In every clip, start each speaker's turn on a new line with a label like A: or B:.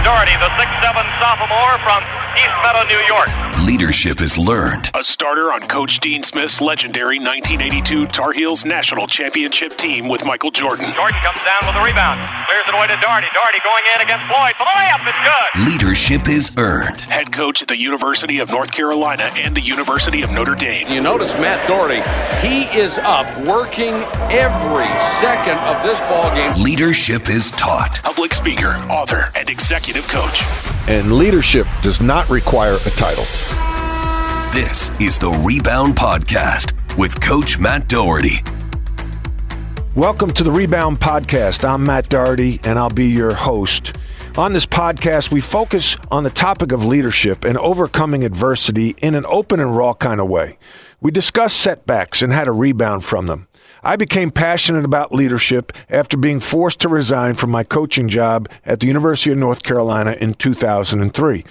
A: Doherty, the 6'7" sophomore from East Meadow, New York.
B: Leadership is learned.
C: A starter on Coach Dean Smith's legendary 1982 Tar Heels National Championship team with Michael Jordan.
A: Jordan comes down with a rebound. Clears it away to Doherty. Doherty going in against Floyd. For the layup, it's good.
B: Leadership is earned.
C: Head coach at the University of North Carolina and the University of Notre Dame.
D: You notice Matt Doherty, he is up working every second of this ball game.
B: Leadership is taught.
C: Public speaker, author, and executive coach.
E: And leadership does not require a title.
B: This is the Rebound Podcast with Coach Matt Doherty.
E: Welcome to the Rebound Podcast. I'm Matt Doherty, and I'll be your host. On this podcast, we focus on the topic of leadership and overcoming adversity in an open and raw kind of way. We discuss setbacks and how to rebound from them. I became passionate about leadership after being forced to resign from my coaching job at the University of North Carolina in 2003.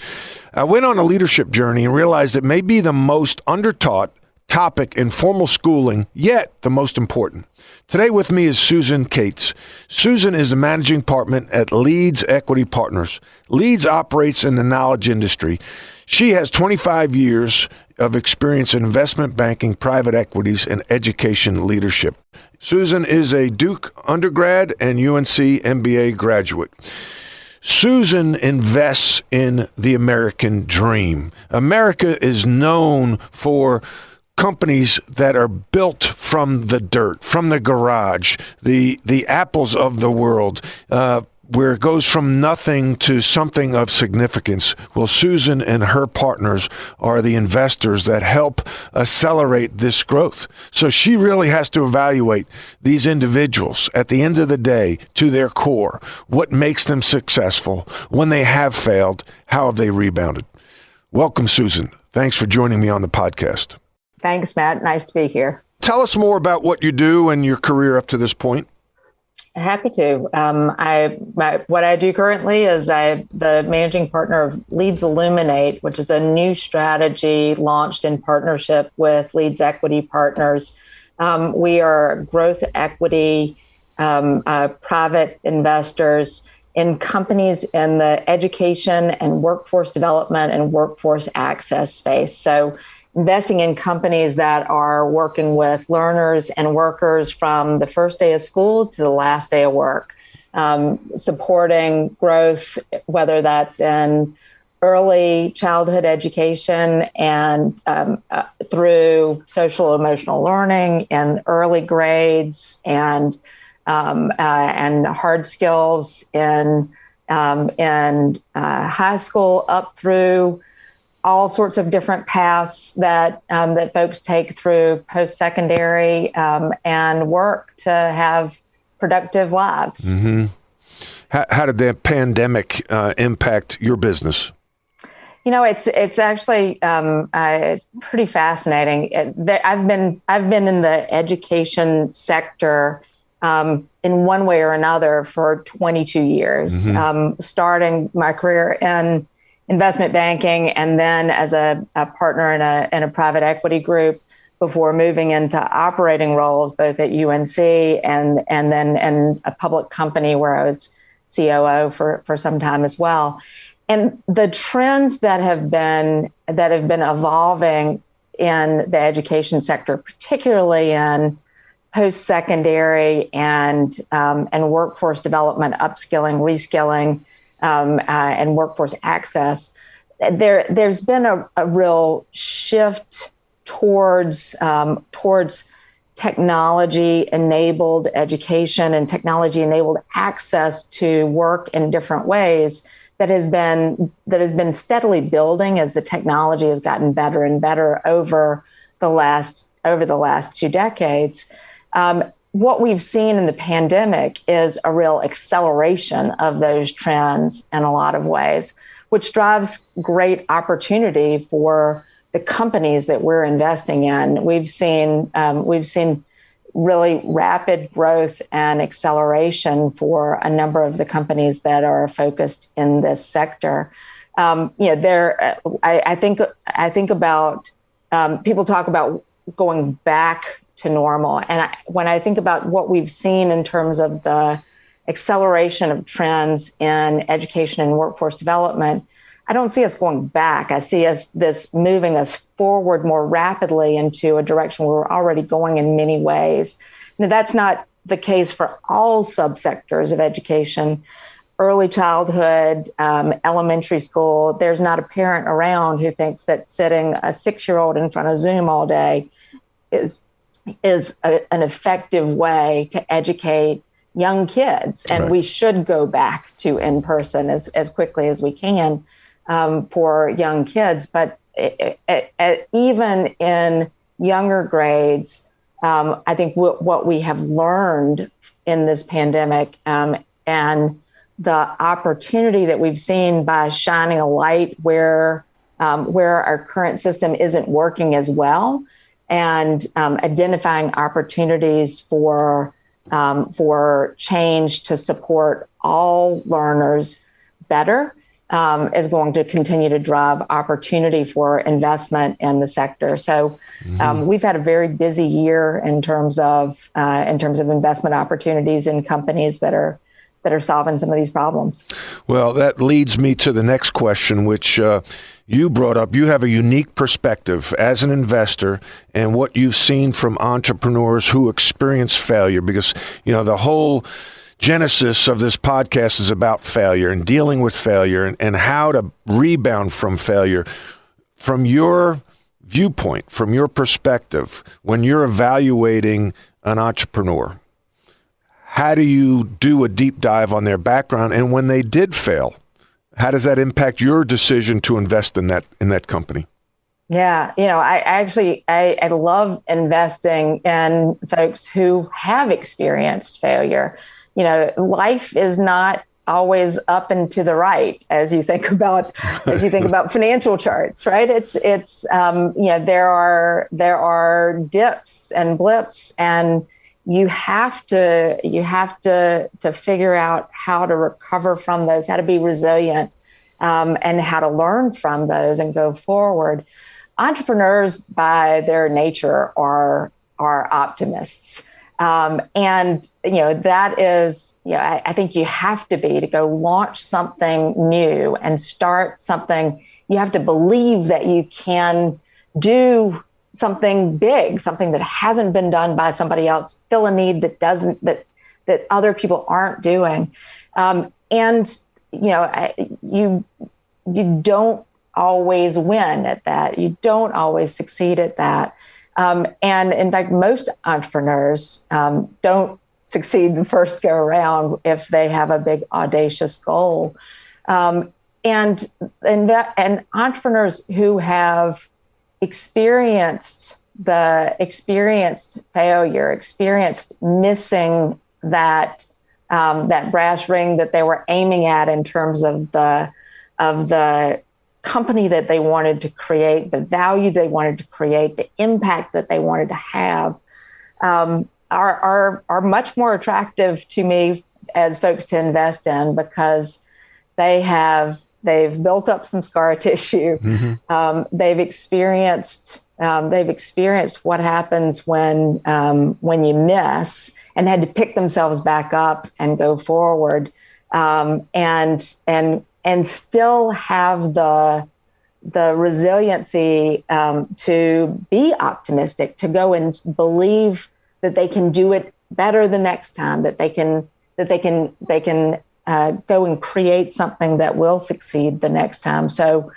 E: I went on a leadership journey and realized it may be the most undertaught topic in formal schooling, yet the most important. Today with me is Susan Cates. Susan is the managing partner at Leeds Equity Partners. Leeds operates in the knowledge industry. She has 25 years of experience in investment banking, private equities, and education leadership. Susan is a Duke undergrad and UNC MBA graduate. Susan invests in the American dream. America is known for companies that are built from the dirt, from the garage, the apples of the world, where it goes from nothing to something of significance. Well, Susan and her partners are the investors that help accelerate this growth. So she really has to evaluate these individuals at the end of the day to their core. What makes them successful? When they have failed, how have they rebounded? Welcome, Susan. Thanks for joining me on the podcast.
F: Thanks, Matt. Nice to be here.
E: Tell us more about what you do and your career up to this point.
F: Happy to. What I do currently is I'm the managing partner of Leeds Illuminate, which is a new strategy launched in partnership with Leeds Equity Partners. We are growth equity private investors in companies in the education and workforce development and workforce access space. So investing in companies that are working with learners and workers from the first day of school to the last day of work, supporting growth, whether that's in early childhood education and through social emotional learning and early grades and hard skills in high school up through all sorts of different paths that folks take through post-secondary and work to have productive lives.
E: Mm-hmm. How did the pandemic impact your business?
F: You know, it's actually it's pretty fascinating. I've been in the education sector in one way or another for 22 years, starting my career in investment banking, and then as a partner in a private equity group before moving into operating roles, both at UNC and then in a public company where I was COO for some time as well. And the trends that have been evolving in the education sector, particularly in post-secondary and workforce development, upskilling, reskilling, and workforce access, there's been a real shift towards technology-enabled education and technology-enabled access to work in different ways that has been steadily building as the technology has gotten better and better over the last 2 decades. What we've seen in the pandemic is a real acceleration of those trends in a lot of ways, which drives great opportunity for the companies that we're investing in. We've seen really rapid growth and acceleration for a number of the companies that are focused in this sector. I think about people talk about going back to normal. And when I think about what we've seen in terms of the acceleration of trends in education and workforce development, I don't see us going back. I see this moving us forward more rapidly into a direction where we're already going in many ways. Now, that's not the case for all subsectors of education. Early childhood, elementary school, there's not a parent around who thinks that sitting a 6-year-old in front of Zoom all day is an effective way to educate young kids. And we should go back to in-person as quickly as we can for young kids. But even in younger grades, I think what we have learned in this pandemic and the opportunity that we've seen by shining a light where our current system isn't working as well, and identifying opportunities for change to support all learners better is going to continue to drive opportunity for investment in the sector. So we've had a very busy year in terms of investment opportunities in companies that are solving some of these problems.
E: Well, that leads me to the next question, which you brought up. You have a unique perspective as an investor and what you've seen from entrepreneurs who experience failure, because, the whole genesis of this podcast is about failure and dealing with failure and how to rebound from failure. From your viewpoint, from your perspective, when you're evaluating an entrepreneur, how do you do a deep dive on their background? And when they did fail, how does that impact your decision to invest in that company?
F: Yeah, I love investing in folks who have experienced failure. Life is not always up and to the right as you think about financial charts, right? It's there are dips and blips, and you have to figure out how to recover from those, how to be resilient, and how to learn from those and go forward. Entrepreneurs, by their nature, are optimists, and that is, I think you have to be to go launch something new and start something. You have to believe that you can do something big, something that hasn't been done by somebody else, fill a need that other people aren't doing. And you don't always win at that. You don't always succeed at that. And in fact, most entrepreneurs don't succeed the first go around if they have a big audacious goal. And entrepreneurs who have experienced failure, experienced missing that brass ring that they were aiming at in terms of the company that they wanted to create, the value they wanted to create, the impact that they wanted to have, are much more attractive to me as folks to invest in, because they've built up some scar tissue. Mm-hmm. They've experienced what happens when you miss, and had to pick themselves back up and go forward, and still have the resiliency to be optimistic, to go and believe that they can do it better the next time, that they can go and create something that will succeed the next time. So,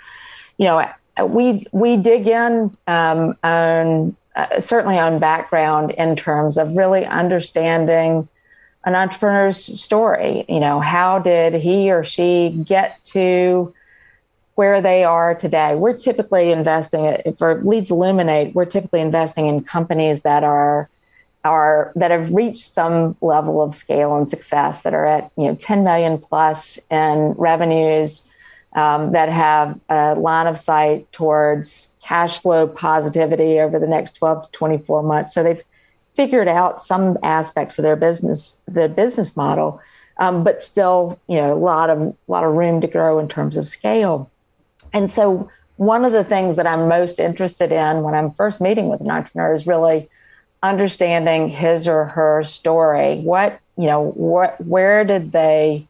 F: we dig in on certainly on background in terms of really understanding an entrepreneur's story. How did he or she get to where they are today? We're typically investing, for Leads Illuminate, we're typically investing in companies that have reached some level of scale and success, that are at 10 million plus in revenues, that have a line of sight towards cash flow positivity over the next 12 to 24 months. So they've figured out some aspects of their business model, but still, a lot of room to grow in terms of scale. And so one of the things that I'm most interested in when I'm first meeting with an entrepreneur is really understanding his or her story. Where did they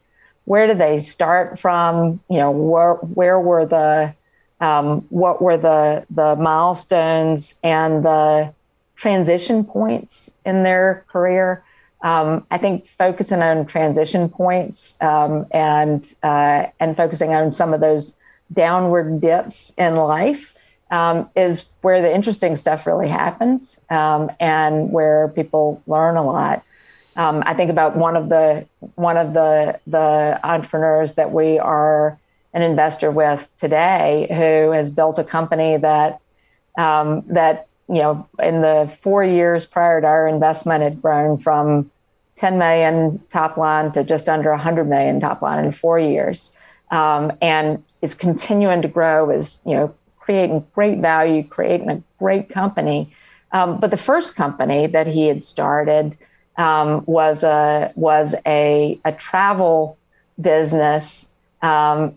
F: start from? Where were what were the milestones and the transition points in their career? I think focusing on transition points and focusing on some of those downward dips in life is where the interesting stuff really happens, and where people learn a lot. I think about one of the entrepreneurs that we are an investor with today, who has built a company that in the 4 years prior to our investment had grown from 10 million top line to just under 100 million top line in 4 years, and is continuing to grow, is creating great value, creating a great company. But the first company that he had started was a travel business, and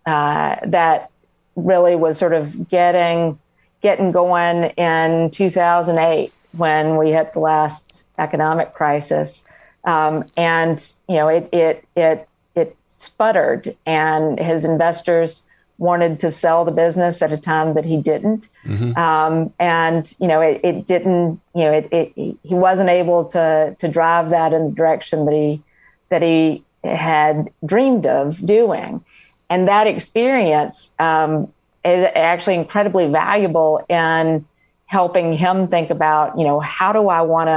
F: that really was sort of getting going in 2008 when we hit the last economic crisis, and it sputtered, and his investors wanted to sell the business at a time that he didn't. Mm-hmm. It didn't, he wasn't able to drive that in the direction that he had dreamed of doing. And that experience is actually incredibly valuable in helping him think about, how do I want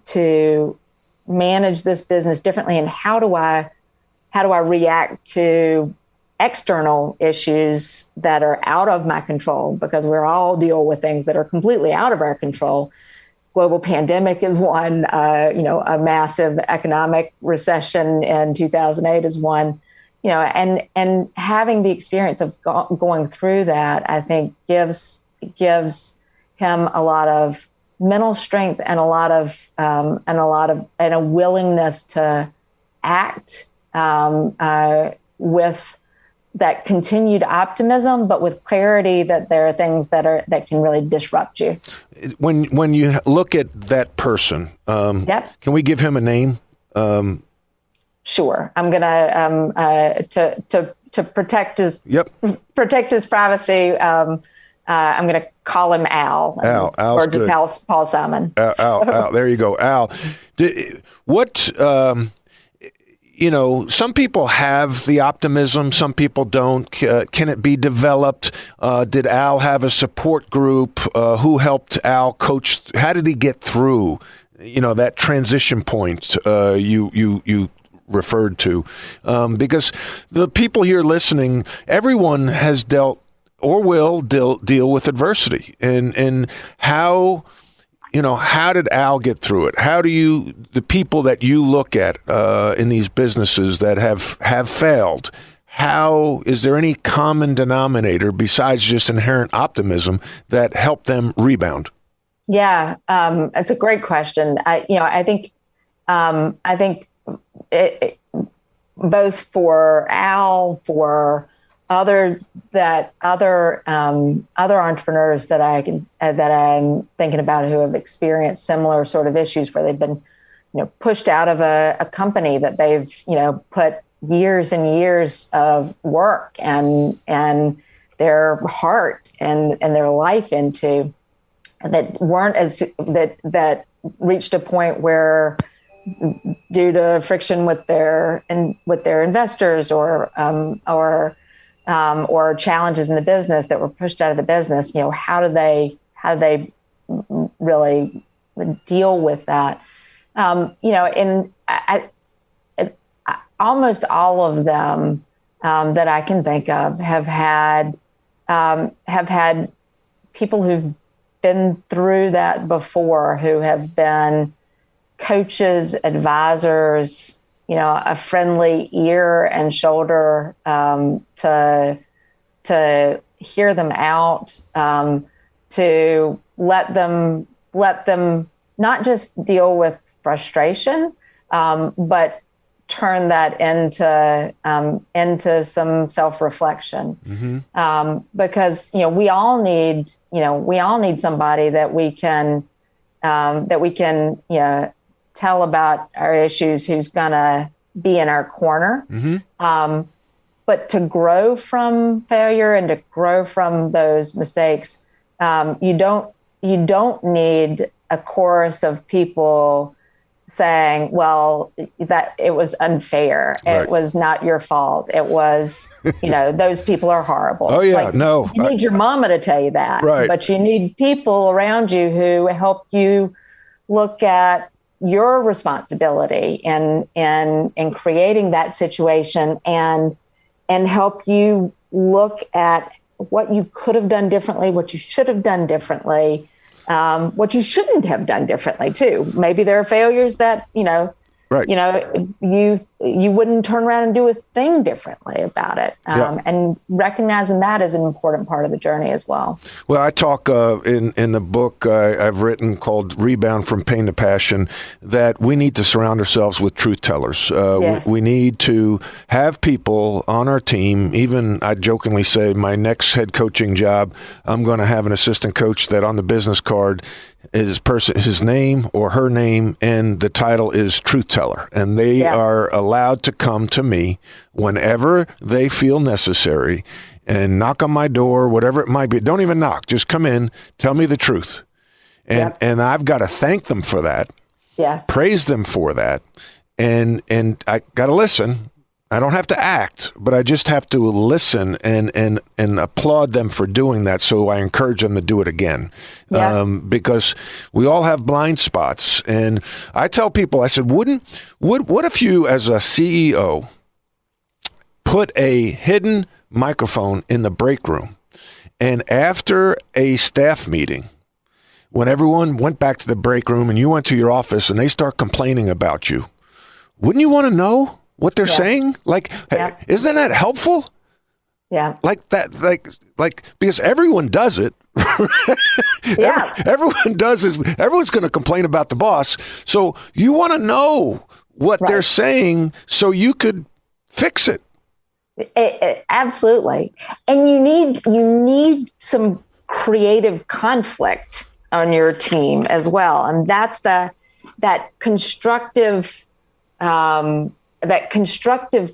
F: to manage this business differently, and how do I react to external issues that are out of my control, because we're all deal with things that are completely out of our control. Global pandemic is one, a massive economic recession in 2008 is one, and having the experience of going through that, I think gives him a lot of mental strength and a willingness to act with that continued optimism, but with clarity that there are things that can really disrupt you.
E: When you look at that person,
F: yep.
E: Can we give him a name?
F: Sure. I'm gonna to protect his privacy. I'm gonna call him Al.
E: Al's
F: words
E: good.
F: of Paul Simon.
E: Al. There you go, Al. Some people have the optimism, some people don't. Can it be developed? Did Al have a support group? Who helped Al coach? How did he get through, that transition point you referred to? Because the people here listening, everyone has dealt or will deal with adversity, and how did Al get through it? How do the people that you look at in these businesses that have failed, is there any common denominator besides just inherent optimism that helped them rebound?
F: Yeah, it's a great question. I think it, both for Al, for other entrepreneurs that I'm thinking about who have experienced similar sort of issues where they've been, pushed out of a company that they've, put years and years of work and their heart and their life into, that weren't that reached a point where, due to friction with their investors or challenges in the business that were pushed out of the business, how do they really deal with that? Almost all of them that I can think of have had people who've been through that before, who have been coaches, advisors, a friendly ear and shoulder to hear them out, to let them not just deal with frustration, but turn that into some self-reflection, because we all need somebody that we can tell about our issues, who's gonna be in our corner. But to grow from failure and to grow from those mistakes, you don't need a chorus of people saying, well, that it was unfair. Right. It was not your fault. It was, those people are horrible.
E: Oh, yeah, no.
F: You need your mama to tell you that.
E: Right.
F: But you need people around you who help you look at your responsibility in creating that situation and help you look at what you could have done differently, what you should have done differently, what you shouldn't have done differently too. Maybe there are failures that, right. You wouldn't turn around and do a thing differently about it. And recognizing that is an important part of the journey as well.
E: Well, I talk in the book I've written called Rebound from Pain to Passion that we need to surround ourselves with truth tellers.
F: Yes.
E: We need to have people on our team. Even I jokingly say my next head coaching job, I'm going to have an assistant coach that on the business card his name or her name, and the title is truth teller. And they are allowed to come to me whenever they feel necessary and knock on my door, whatever it might be. Don't even knock. Just come in, tell me the truth. And I've got to thank them for that.
F: Yes.
E: Praise them for that. And I got to listen. I don't have to act, but I just have to listen and applaud them for doing that. So I encourage them to do it again, because we all have blind spots. And I tell people, I said, what if you, as a CEO, put a hidden microphone in the break room, and after a staff meeting, when everyone went back to the break room and you went to your office and they start complaining about you, wouldn't you want to know what they're saying? Like, isn't that helpful?
F: Yeah.
E: Like that, like, because everyone does it. Everyone does is everyone's going to complain about the boss. So you want to know what they're saying so you could fix it.
F: Absolutely. And you need some creative conflict on your team as well. And that's that constructive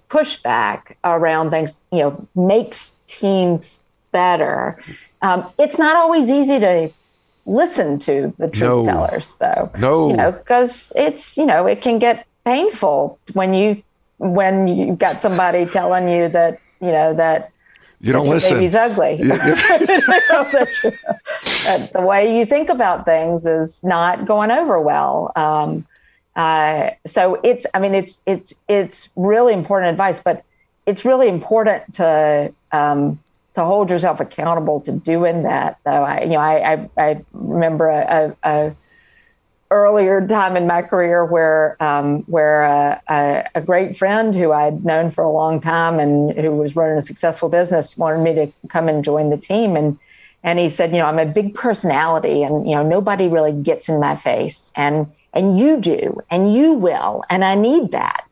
F: pushback around things, makes teams better. It's not always easy to listen to the truth tellers, though.
E: No,
F: because it's, it can get painful when you've got somebody telling you that, that
E: you don't listen.
F: Baby's ugly. That the way you think about things is not going over well. So it's really important advice, but it's really important to hold yourself accountable to doing that. Though I remember a earlier time in my career where a great friend who I'd known for a long time and who was running a successful business wanted me to come and join the team, and he said, I'm a big personality, and nobody really gets in my face, and you do, and you will, and I need that.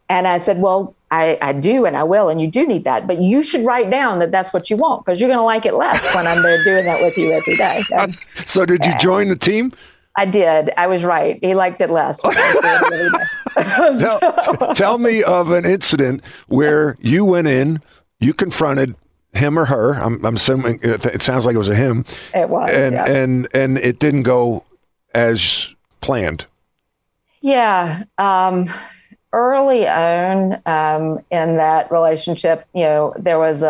F: And I said, well, I do, and I will, and you do need that, but you should write down that that's what you want, because you're going to like it less when I'm there doing that with you every day.
E: So did you join the team?
F: I did. I was right. He liked it less.
E: Tell me of an incident where you went in, you confronted him or her. I'm assuming it sounds like it was a him.
F: It was,
E: and it didn't go as planned.
F: Yeah. Early on in that relationship, there was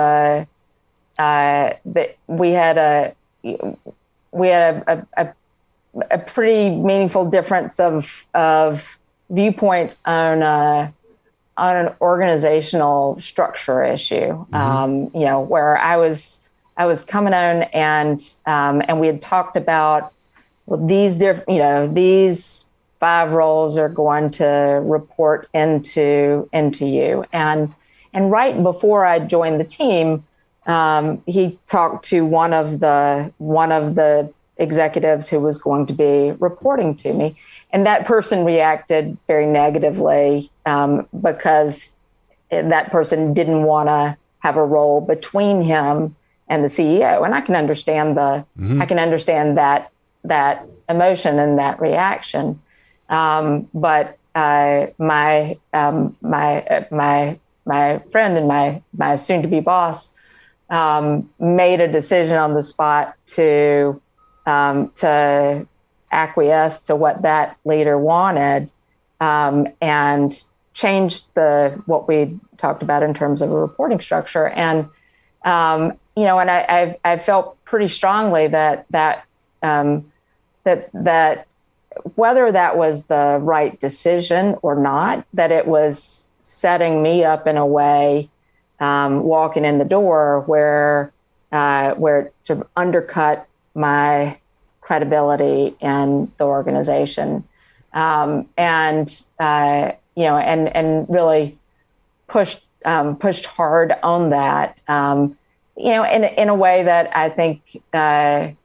F: we had a pretty meaningful difference of viewpoints on an organizational structure issue. Where I was coming on and we had talked about, well, these 5 roles are going to report into you. And right before I joined the team, he talked to one of the executives who was going to be reporting to me. And that person reacted very negatively because that person didn't want to have a role between him and the CEO. And I can understand that emotion and that reaction. But my friend and my soon-to-be boss made a decision on the spot to acquiesce to what that leader wanted, and changed what we talked about in terms of a reporting structure. And and I felt pretty strongly that whether that was the right decision or not, that it was setting me up in a way, walking in the door where it sort of undercut my credibility in the organization, and really pushed hard on that, in a way that I think, that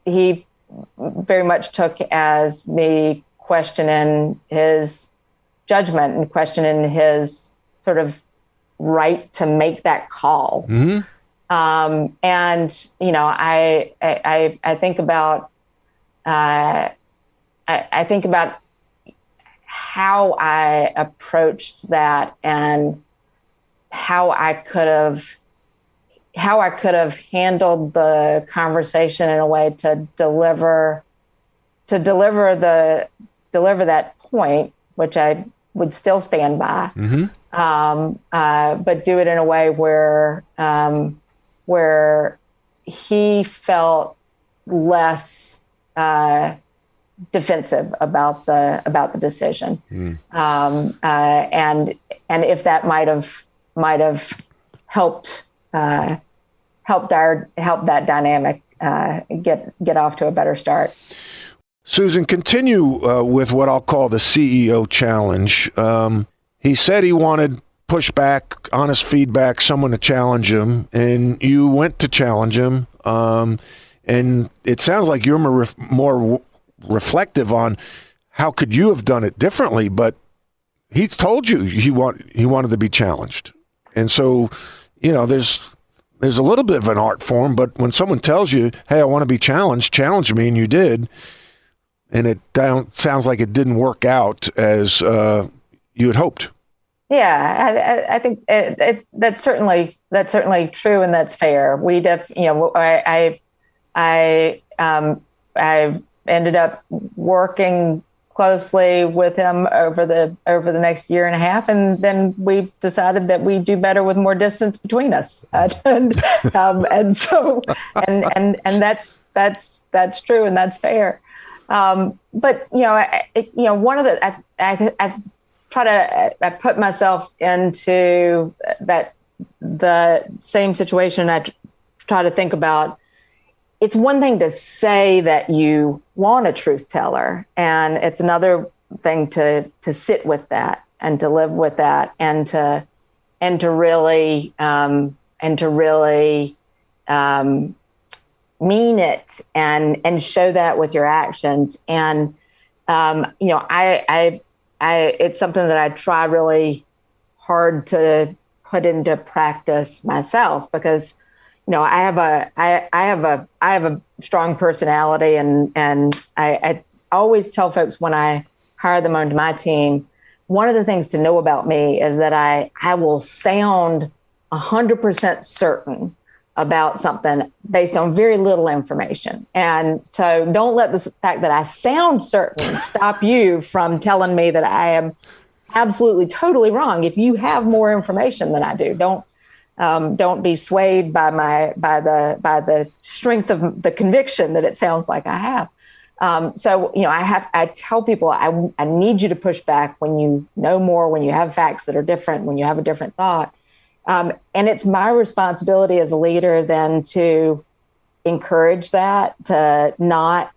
F: he very much took as me questioning his judgment and questioning his sort of right to make that call. Mm-hmm. And I think about how I approached that and how I could have handled the conversation in a way to deliver that point, which I would still stand by, mm-hmm. But do it in a way where he felt less defensive about the decision, and if that might have helped that dynamic get off to a better start.
E: Susan, continue with what I'll call the CEO challenge. He said he wanted pushback, honest feedback, someone to challenge him, and you went to challenge him. And it sounds like you're more reflective on how could you have done it differently, but he's told you he wanted to be challenged. And so, there's a little bit of an art form, but when someone tells you, hey, I want to be challenged, challenge me, and you did, and it sounds like it didn't work out as you had hoped.
F: Yeah, I think that's certainly true, and that's fair. I ended up working closely with him over the next year and a half, and then we decided that we do better with more distance between us, and so that's true, and that's fair. But one of the I put myself into the same situation. I try to think about, it's one thing to say that you want a truth teller, and it's another thing to sit with that and to live with that and to really mean it and show that with your actions. And it's something that I try really hard to put into practice myself, because I have a strong personality, and I always tell folks when I hire them onto my team, one of the things to know about me is that I will sound 100% certain about something based on very little information. And so don't let the fact that I sound certain stop you from telling me that I am absolutely totally wrong. If you have more information than I do, don't be swayed by the strength of the conviction that it sounds like I have. I tell people I need you to push back when you know more, when you have facts that are different, when you have a different thought. And it's my responsibility as a leader then to encourage that, to not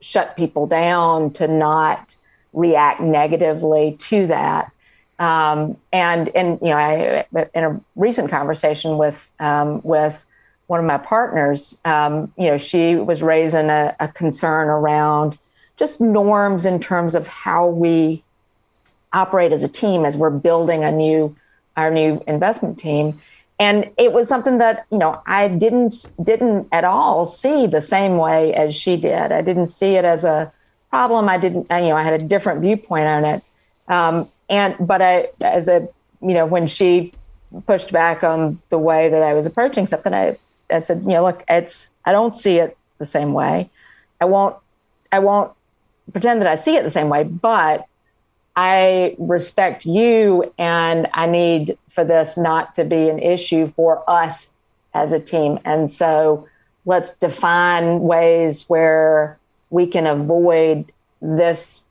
F: shut people down, to not react negatively to that. I, in a recent conversation with one of my partners, she was raising a concern around just norms in terms of how we operate as a team as we're building our new investment team. And it was something that, I didn't at all see the same way as she did. I didn't see it as a problem. I had a different viewpoint on it. When she pushed back on the way that I was approaching something, I said, look, I don't see it the same way. I won't pretend that I see it the same way, but I respect you, and I need for this not to be an issue for us as a team. And so let's define ways where we can avoid this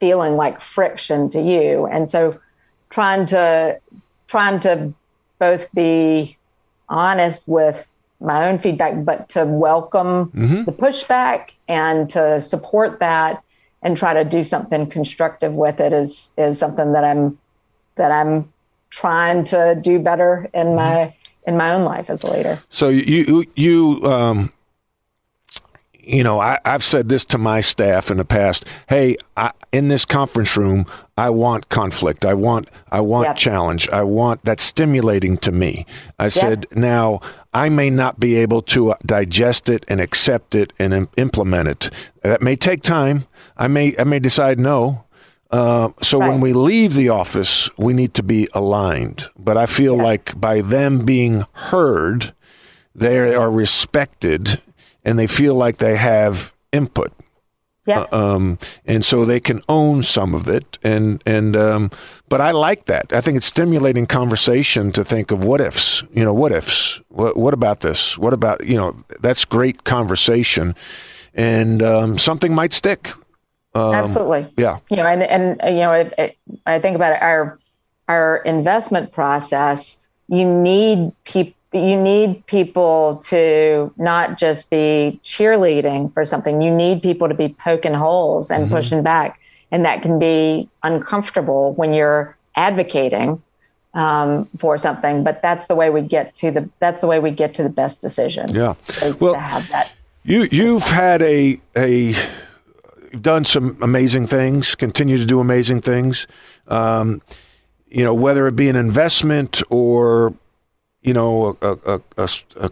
F: feeling like friction to you. And so trying to both be honest with my own feedback, but to welcome the pushback and to support that and try to do something constructive with it is something that I'm trying to do better in my own life as a leader.
E: So I've said this to my staff in the past. Hey, in this conference room, I want conflict. I want challenge. I want that's stimulating to me. I said, now I may not be able to digest it and accept it and implement it. That may take time. I may decide no. When we leave the office, we need to be aligned. But I feel like by them being heard, they are respected and they feel like they have input. Yeah. And so they can own some of it. But I like that. I think it's stimulating conversation to think of what ifs, what ifs, what about this? What about, that's great conversation, and something might stick.
F: Absolutely.
E: Yeah.
F: I think about our investment process. You need people to not just be cheerleading for something. You need people to be poking holes and pushing back. And that can be uncomfortable when you're advocating for something, but that's the way we get to the best decision. Yeah. To have that.
E: You've done some amazing things, continue to do amazing things. Whether it be an investment or a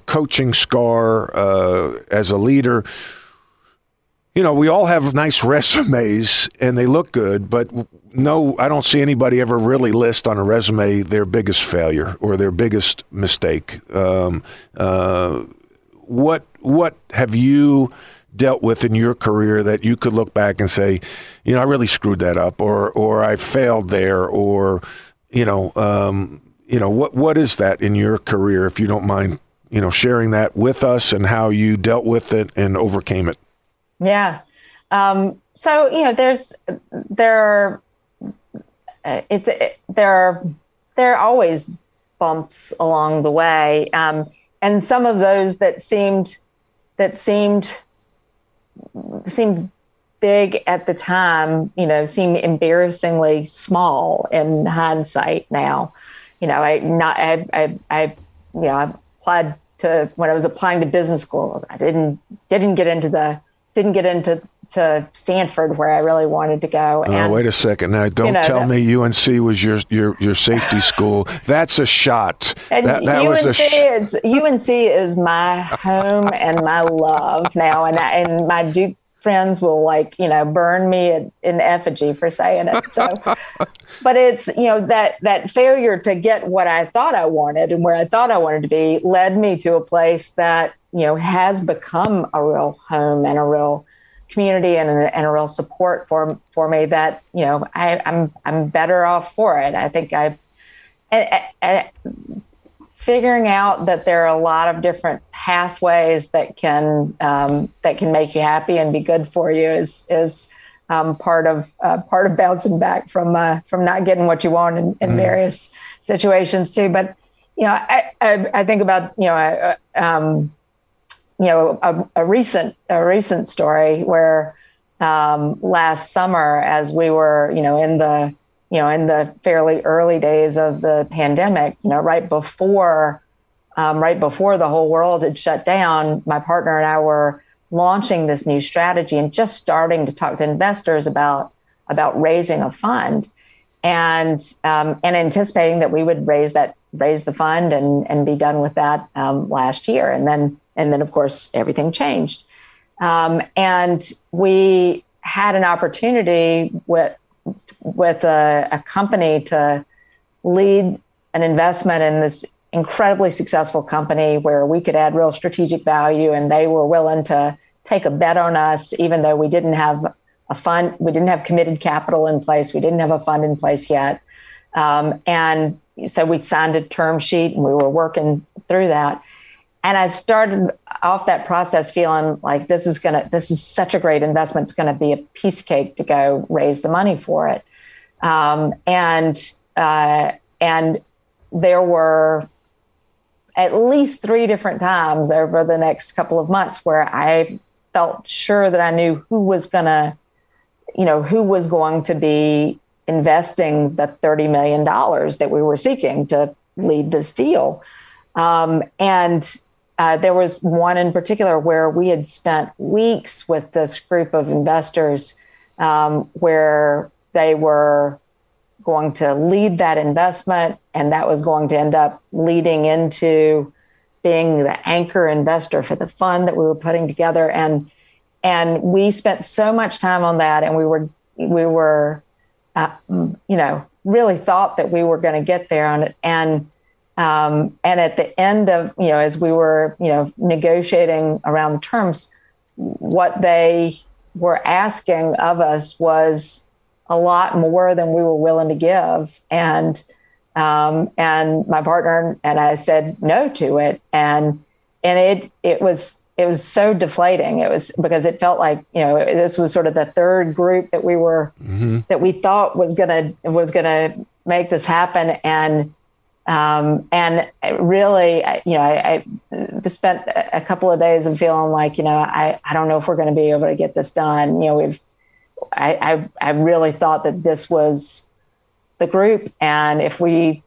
E: coaching scar as a leader. We all have nice resumes and they look good, but no, I don't see anybody ever really list on a resume their biggest failure or their biggest mistake. What have you dealt with in your career that you could look back and say, I really screwed that up, or I failed there, or what is that in your career, if you don't mind, sharing that with us and how you dealt with it and overcame it?
F: Yeah. So, there are always bumps along the way. And some of those that seemed big at the time, seem embarrassingly small in hindsight now. I applied to, when I was applying to business schools, I didn't get into Stanford where I really wanted to go. And,
E: wait a second. Now, don't tell me UNC was your safety school. That's a shot.
F: And UNC is my home and my love now. And my Duke friends will burn me in effigy for saying it. So, but it's, that failure to get what I thought I wanted and where I thought I wanted to be led me to a place that, has become a real home and a real community and a real support for me that, I'm better off for it. I think figuring out that there are a lot of different pathways that can make you happy and be good for you is part of bouncing back from not getting what you want in various situations too. But I think about a recent story where last summer, as we were in the fairly early days of the pandemic, right before the whole world had shut down, my partner and I were launching this new strategy and just starting to talk to investors about raising a fund. and anticipating that we would raise the fund and be done with that last year. And then of course, everything changed. And we had an opportunity with a company to lead an investment in this incredibly successful company where we could add real strategic value, and they were willing to take a bet on us, even though we didn't have a fund, we didn't have committed capital in place, we didn't have a fund in place yet. And so we signed a term sheet and we were working through that. And I started off that process feeling like this is such a great investment. It's going to be a piece of cake to go raise the money for it. And there were at least 3 different times over the next couple of months where I felt sure that I knew who was going to be investing the $30 million that we were seeking to lead this deal. And there was one in particular where we had spent weeks with this group of investors where they were going to lead that investment, and that was going to end up leading into being the anchor investor for the fund that we were putting together. And we spent so much time on that, and we were really thought that we were going to get there on it. And at the end of, as we were, negotiating around the terms, what they were asking of us was a lot more than we were willing to give. And my partner and I said no to it. And it was so deflating. It was because it felt like, this was sort of the third group that that we thought was gonna make this happen. And really, I just spent a couple of days of feeling like, I don't know if we're going to be able to get this done. I really thought that this was the group, and if we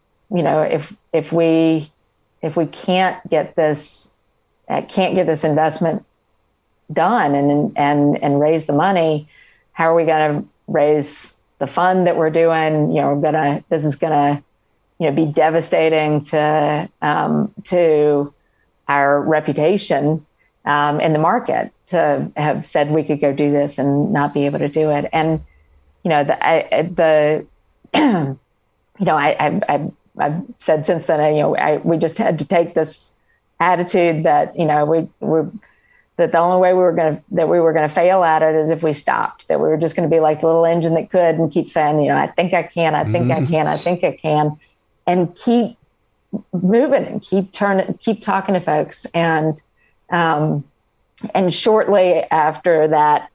F: can't get this investment done and raise the money, how are we going to raise the fund that we're doing? This is gonna be devastating to our reputation in the market to have said we could go do this and not be able to do it. And I've said since then, we just had to take this attitude that that the only way we were going to fail at it is if we stopped. That we were just going to be like the little engine that could and keep saying, I think I can, I think I can, I think I can, and keep moving and keep talking to folks. And shortly after that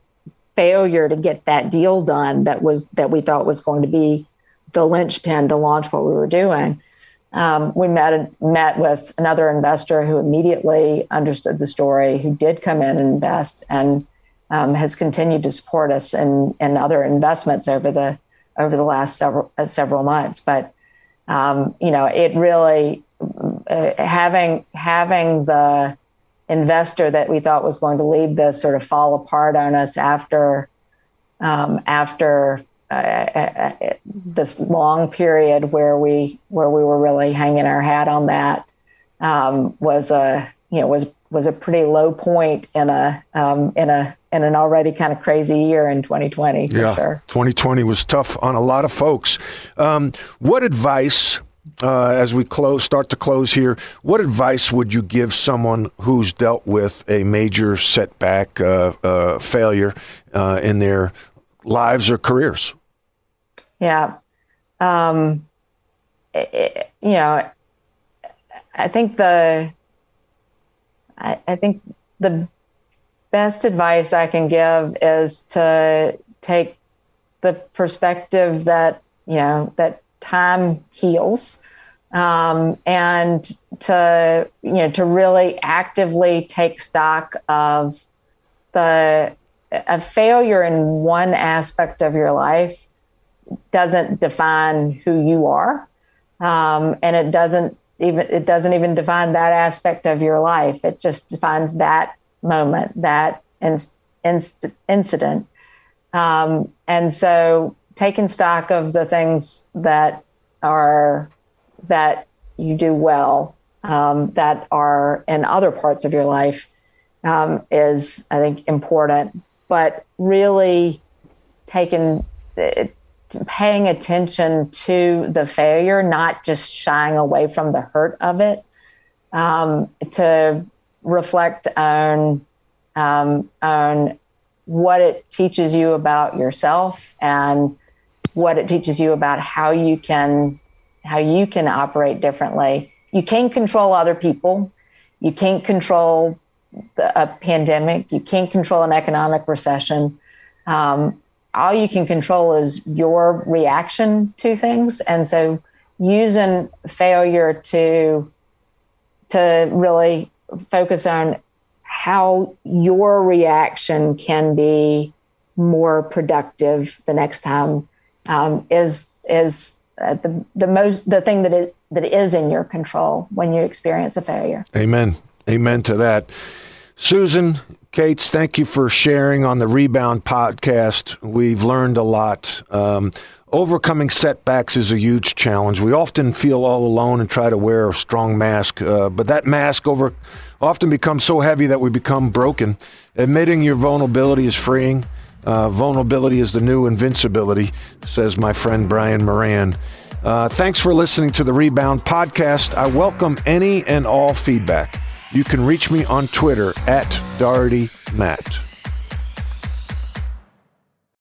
F: failure to get that deal done, that we thought was going to be the linchpin to launch what we were doing, we met with another investor who immediately understood the story, who did come in and invest, and has continued to support us in other investments over the last several months. But it really having the investor that we thought was going to lead this sort of fall apart on us after this long period where we were really hanging our hat on that was a pretty low point in an already kind of crazy year in 2020. For sure.
E: 2020 was tough on a lot of folks. What advice, as we start to close here, what advice would you give someone who's dealt with a major setback, failure in their lives or careers?
F: Yeah. I think the best advice I can give is to take the perspective that, that time heals, and to really actively take stock of a failure in one aspect of your life doesn't define who you are, and it doesn't even define that aspect of your life. It just defines that moment, that incident. And so taking stock of the things that you do well, that are in other parts of your life, is, I think, important. But really paying attention to the failure, not just shying away from the hurt of it, to reflect on what it teaches you about yourself and what it teaches you about how you can operate differently. You can't control other people. You can't control a pandemic. You can't control an economic recession. All you can control is your reaction to things. And so using failure to really focus on how your reaction can be more productive the next time is the thing that is in your control when you experience a failure. Amen
E: to that. Susan Cates, thank you for sharing on the Rebound podcast. We've learned a lot. Overcoming setbacks is a huge challenge. We often feel all alone and try to wear a strong mask, but that mask often becomes so heavy that we become broken. Admitting your vulnerability is freeing. Vulnerability is the new invincibility, says my friend Brian Moran. Thanks for listening to the Rebound podcast. I welcome any and all feedback. You can reach me on Twitter @DohertyMatt.